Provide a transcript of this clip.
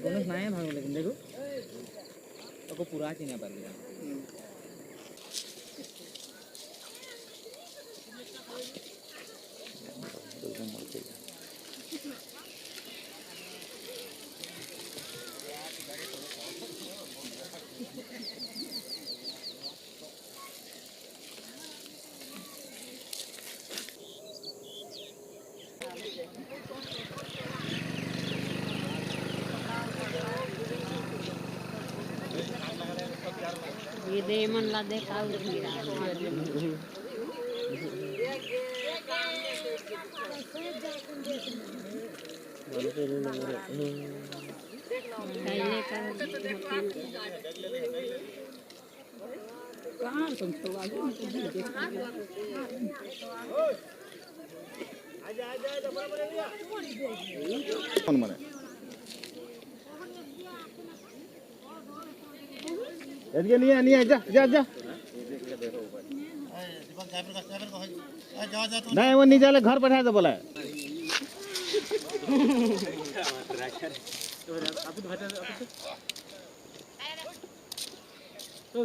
bonus naik भाग लेकिन देखो तो पूरा चिन्ह पर गया ये दे मन ला देखा उधर गिरा कहाँ तुम तो आगे कौन मने एदके नहीं जा जा जा नहीं वो नहीं जाले घर बैठा दे बोला तो